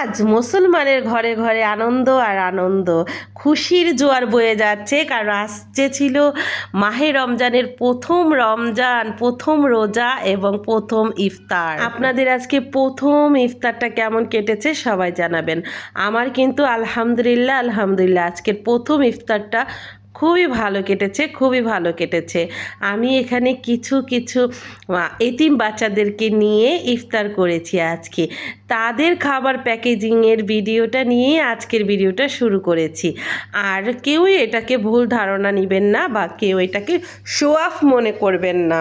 আজ মুসলমানের ঘরে ঘরে আনন্দ আর আনন্দ, খুশির জোয়ার বয়ে যাচ্ছে। কারণ আসছে ছিল মাহে রমজানের প্রথম রমজান, প্রথম রোজা এবং প্রথম ইফতার। আপনাদের আজকে প্রথম ইফতারটা কেমন কেটেছে সবাই জানাবেন। আমার কিন্তু আলহামদুলিল্লাহ আজকের প্রথম ইফতারটা খুবই ভালো কেটেছে, খুবই ভালো কেটেছে। আমি এখানে কিছু এতিম বাচ্চাদেরকে নিয়ে ইফতার করেছি আজকে। তাদের খাবার প্যাকেজিংয়ের ভিডিওটা নিয়ে আজকের ভিডিওটা শুরু করেছি। আর কেউই এটাকে ভুল ধারণা নেবেন না বা কেউ এটাকে শো অফ মনে করবেন না।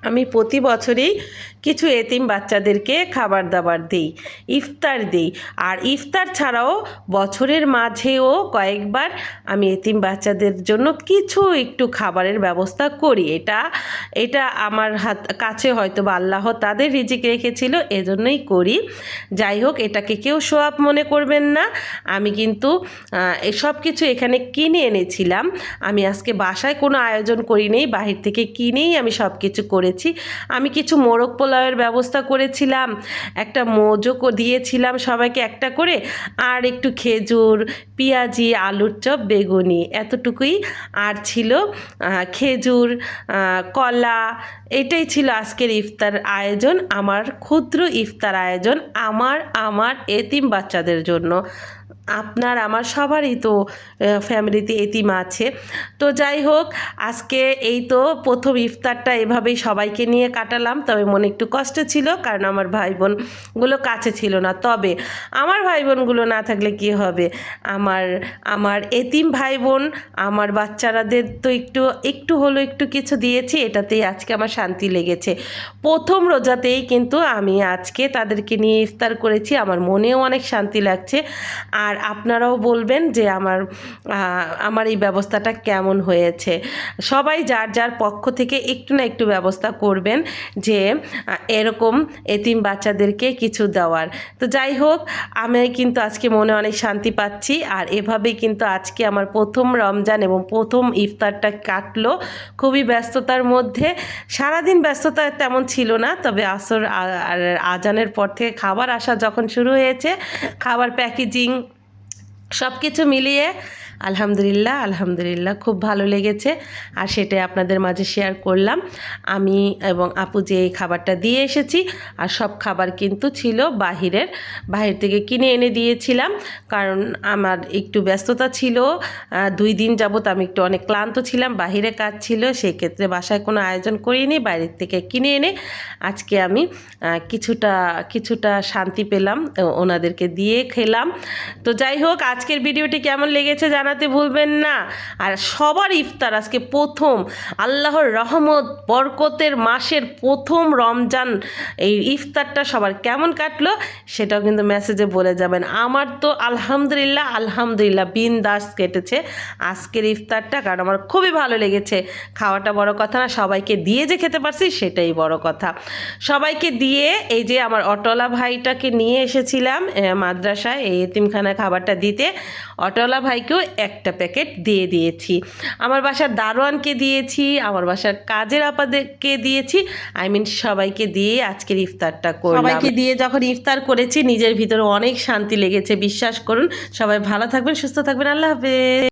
আমি প্রতি বছরই কিছু এতিম বাচ্চাদেরকে খাবার দাবার দিই, ইফতার দিই। আর ইফতার ছাড়াও বছরের মাঝেও কয়েকবার আমি এতিম বাচ্চাদের জন্য কিছু একটু খাবারের ব্যবস্থা করি। এটা আমার কাছে হয়তো বা আল্লাহ তাদের রিজিক রেখেছিল, এজন্যই করি। যাই হোক, এটাকে কেউ শো আপ মনে করবেন না। আমি কিন্তু সব কিছু এখানে কিনে এনেছিলাম। আমি আজকে বাসায় কোনো আয়োজন করিনি, বাহির থেকে কিনেই আমি সব কিছু করেছি। আমি কিছু মোরগ পোলাওয়ের ব্যবস্থা করেছিলাম, একটা মোজো দিয়েছিলাম সবাইকে একটা করে, আর একটু খেজুর, পেঁয়াজি, আলুর চপ, বেগুনি, এতটুকুই। আর ছিল খেজুর, কলা। এটাই ছিল আজকের ইফতার আয়োজন, আমার ক্ষুদ্র ইফতার আয়োজন আমার এতিম বাচ্চাদের জন্য। আপনার আমার সবারই তো ফ্যামিলিতে এতিম আছে। তো যাই হোক, আজকে এই তো প্রথম ইফতারটা এভাবেই সবাইকে নিয়ে কাটালাম। তবে মনে একটু কষ্ট ছিল, কারণ আমার ভাই বোনগুলো কাছে ছিল না। তবে আমার ভাই বোনগুলো না থাকলে কি হবে, আমার এতিম ভাই বোন, আমার বাচ্চারাদের তো একটু হলো একটু কিছু দিয়েছি, এটাতেই আজকে আমার শান্তি লেগেছে। প্রথম রোজাতেই কিন্তু আমি আজকে তাদেরকে নিয়ে ইফতার করেছি, আমার মনেও অনেক শান্তি লাগছে। আর আপনারাও বলবেন যে আমার এই ব্যবস্থাটা কেমন হয়েছে। সবাই যার যার পক্ষ থেকে একটু না একটু ব্যবস্থা করবেন যে এরকম এতিম বাচ্চাদেরকে কিছু দেওয়ার। তো যাই হোক, আমি কিন্তু আজকে মনে অনেক শান্তি পাচ্ছি। আর এভাবেই কিন্তু আজকে আমার প্রথম রমজান এবং প্রথম ইফতারটা কাটলো খুবই ব্যস্ততার মধ্যে। সারাদিন ব্যস্ততা তেমন ছিল না, তবে আসর আর আজানের পর থেকে খাবার আসা যখন শুরু হয়েছে, খাবার প্যাকেজিং সব কিছু মিলিয়ে আলহামদুলিল্লাহ খুব ভালো লেগেছে। আর সেটাই আপনাদের মাঝে শেয়ার করলাম। আমি এবং আপু যে এই খাবারটা দিয়ে এসেছি, আর সব খাবার কিন্তু ছিল বাহির থেকে কিনে এনে দিয়েছিলাম। কারণ আমার একটু ব্যস্ততা ছিল, 2 দিন যাবত আমি একটু অনেক ক্লান্ত ছিলাম, বাহিরে কাজ ছিল, সেক্ষেত্রে বাসায় কোনো আয়োজন করিনি, বাইরের থেকে কিনে এনে আজকে আমি কিছুটা শান্তি পেলাম, ওনাদেরকে দিয়ে খেলাম। তো যাই হোক, আজকের ভিডিওটি কেমন লেগেছে জানাতে ভুলবেন না। আর সবার ইফতার আজকে প্রথম, আল্লাহর রহমত বরকতের মাসের প্রথম রমজান, এই ইফতারটা সবার কেমন কাটলো সেটাও কিন্তু মেসেজে বলে যাবেন। আমার তো আলহামদুলিল্লাহ বিন্দাস কেটেছে আজকের ইফতারটা, কারণ আমার খুবই ভালো লেগেছে। খাওয়াটা বড় কথা না, সবাইকে দিয়ে যে খেতে পারছি সেটাই বড় কথা। সবাইকে দিয়ে, এই যে আমার অটোলা ভাইটাকে নিয়ে এসেছিলাম মাদ্রাসায় এই এতিমখানায় খাবারটা দিতে, অটোলা ভাইকেও একটা প্যাকেট দিয়ে দিয়েছি। আমার বাসার দারোয়ানকে দিয়েছি, আমার বাসার কাজের আপাদেরকে দিয়েছি, সবাইকে দিয়ে আজকের ইফতারটা করলাম। সবাইকে দিয়ে যখন ইফতার করেছি নিজের ভিতরে অনেক শান্তি লেগেছে, বিশ্বাস করুন। সবাই ভালো থাকবেন, সুস্থ থাকবেন, আল্লাহ হাফেজ।